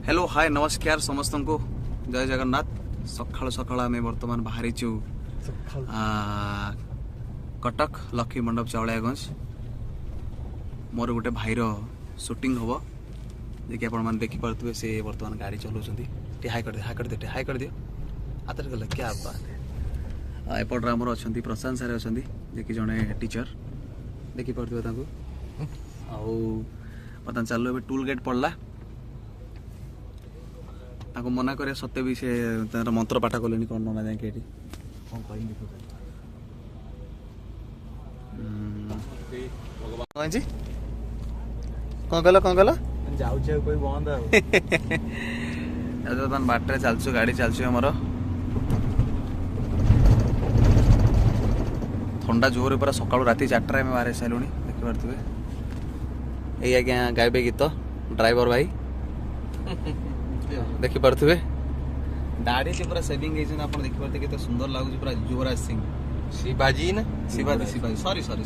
Hello hi नमस्कार समस्त को जय जगन्नाथ। सकाल सकाल आम बर्तमान बाहरी कटक लक्ष्मी मंडप चावलियागंज मोर गोटे भाईर शूटिंग हम देखिए आप देखिपे से बर्तमान गाड़ी चलाउं। हाई कर दे हाई कर दियो हाथ गला क्या बात। एपटे आमर अच्छा प्रशांत सारे अच्छा जे कि जड़े टीचर देखिपे बर्तमान चलो टूल गेट पड़ला मना करे सत्य भी से मंत्र पाठ कले कौन ना जाए कौन कल बाटे चलचु गाड़ी चलचु आमर थंडा जोर पूरा सकाल राति 4टार बाहर सारू देखिपे ये आज्ञा गाइबे गीत ड्राइवर भाई देखिपे दाढ़ी से पूरा सेविंग आप देखिपे केते सुंदर लगुच पूरा युवराज सिंह शिवाजी ना शिवाजी सॉरी शिवाजी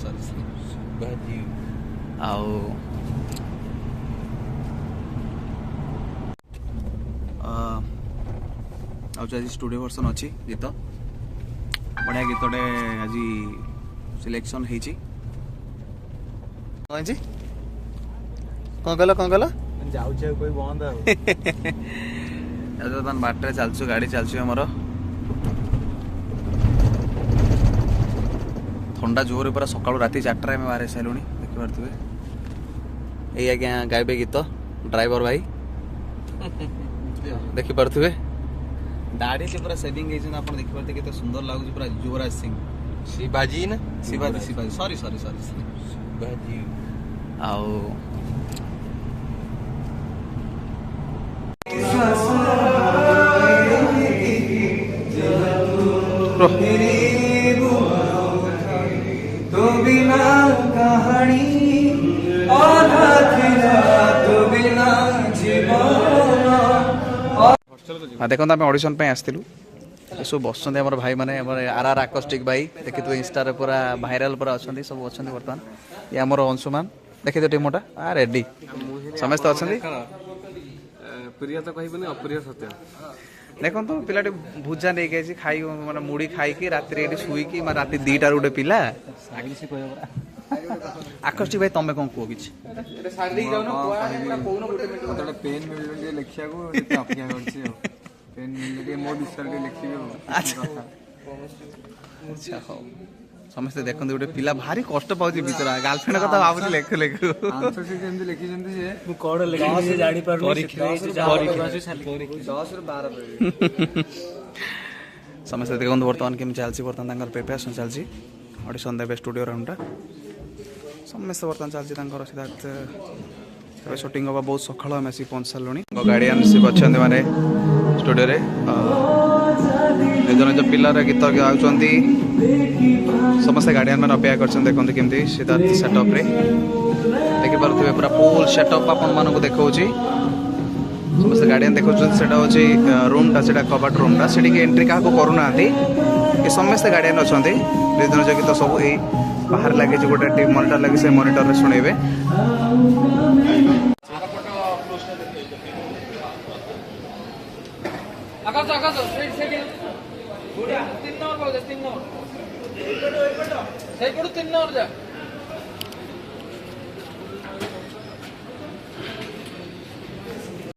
आज स्टूडियो वर्सन अच्छी गीत बढ़िया गीतटे आज सिलेक्शन होती कौन कल कोई बंद बर्तमान बाटे चलचु गाड़ी चलचु आमर थंडा जोर पूरा सकाल राति 4टार बाहर सारू देखिपे ये आज्ञा गाइबे गीत ड्राइवर भाई देखिपे दाढ़ी से पूरा सेविंग आप देखिपे केते सुंदर लगुच पूरा युवराज सिंह शिवाजी ना शिवाजी सॉरी शिवाजी तो बिना कहानी देखो आम ऑडिशन आसलु सब बस भाई मैंने आर आकस्टिक भाई देखी तु इंस्टा पूरा भाइराल पूरा अच्छा सब अच्छा बर्तमान ये आमर अंशुमान देखी तो टीमटा रेडी समस्त अच्छा प्रिय तो कह अप्रिय सत्य देखो तो पिला भुजा नहीं गई खाई माने मुड़ी खाई राति शुईकी राति 2टार गोटे पिला आकस्टिक भाई तुम कौन कह कि पेन मिल लिखा मो विषय अच्छा हाँ समस्ते देखते गोटे पिला भारी कष्ट पाँच भर गर्लफ्रेंड कथा भाव लेखु लेखु समस्ते देखते बर्तमान केमी चलती बर्तमान प्रिपेरेसन चलती ऑडिशन देवे स्टूडियो राउंडा समस्ते बर्तमान चलती सिद्धार्थ शूटिंग हवा बहुत सकाल आम आसिक पहुँच सारूँ गार्डियनशिप अच्छा माने स्टूडियो निज निज पिलार गीत गाँव समस्त गार्डियन मैंने अपेक्षा कर देखते केमती सिद्धार्थ सेटअप देखिपे पूरा फुल सेटअप आपको देखा समस्त गार्डियन देखा हूँ रूमटा से कबाट रूमटा से एंट्री क्या करूना समस्त गार्डियन अच्छा निज निज गीत सब यही बाहर लगे गोटे टीम मॉनिटर लगे से मॉनिटर शुणेबे तीन